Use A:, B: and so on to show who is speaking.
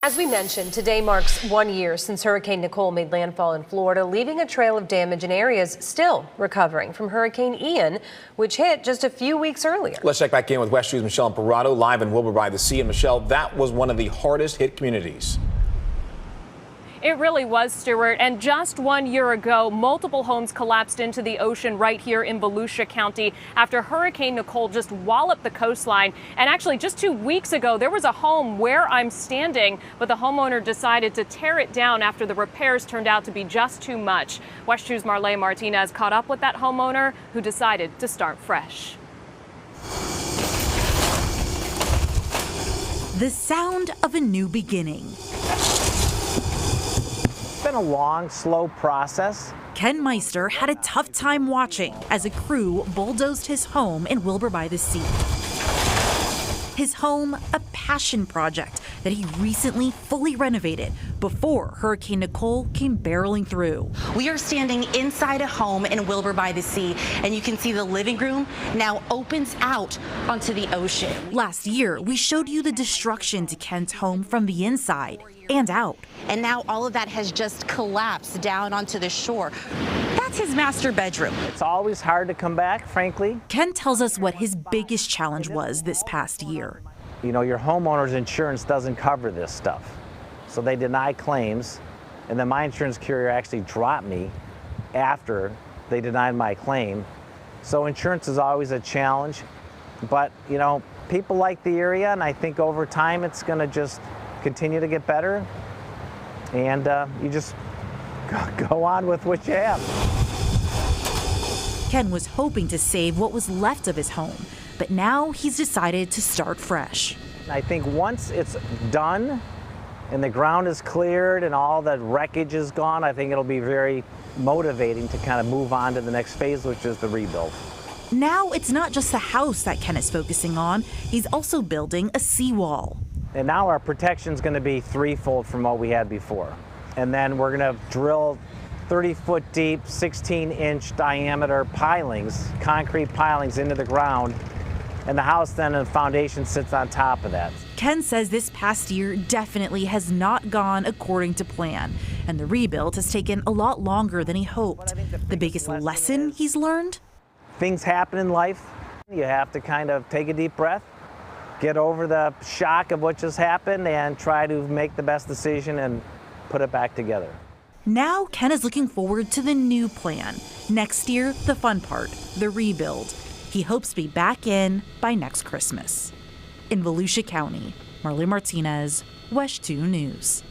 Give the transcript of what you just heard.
A: As we mentioned, today marks 1 year since Hurricane Nicole made landfall in Florida, leaving a trail of damage in areas still recovering from Hurricane Ian, which hit just a few weeks earlier.
B: Let's check back in with West 2's Michelle Imparato, live in Wilbur by the Sea. And Michelle, that was one of the hardest hit communities.
C: It really was, Stuart. And just 1 year ago, multiple homes collapsed into the ocean right here in Volusia County after Hurricane Nicole just walloped the coastline. And actually, just 2 weeks ago, there was a home where I'm standing, but the homeowner decided to tear it down after the repairs turned out to be just too much. West 2's Marlene Martinez caught up with that homeowner who decided to start fresh.
D: The sound of a new beginning.
E: It's been a long, slow process.
D: Ken Meister had a tough time watching as a crew bulldozed his home in Wilbur by the Sea. His home, a passion project that he recently fully renovated before Hurricane Nicole came barreling through.
F: We are standing inside a home in Wilbur by the Sea, and you can see the living room now opens out onto the ocean.
D: Last year, we showed you the destruction to Ken's home from the inside and out.
F: And now all of that has just collapsed down onto the shore. That's his master bedroom.
E: It's always hard to come back, frankly.
D: Ken tells us what his biggest challenge was this past year.
E: You know, your homeowner's insurance doesn't cover this stuff. So they deny claims, and then my insurance carrier actually dropped me after they denied my claim. So insurance is always a challenge. But, you know, people like the area, and I think over time it's going to just continue to get better. And you just go on with what you have.
D: Ken was hoping to save what was left of his home, but now he's decided to start fresh.
E: I think once it's done and the ground is cleared and all the wreckage is gone, I think it'll be very motivating to kind of move on to the next phase, which is the rebuild.
D: Now it's not just the house that Ken is focusing on, he's also building a seawall.
E: And now our protection is going to be threefold from what we had before. And then we're going to drill 30-foot deep, 16-inch diameter pilings, concrete pilings into the ground. And the house then and the foundation sits on top of that.
D: Ken says this past year definitely has not gone according to plan, and the rebuild has taken a lot longer than he hoped. The biggest lesson he's learned?
E: Things happen in life. You have to kind of take a deep breath, get over the shock of what just happened, and try to make the best decision and put it back together.
D: Now Ken is looking forward to the new plan. Next year, the fun part, the rebuild. He hopes to be back in by next Christmas. In Volusia County, Marlene Martinez, West 2 News.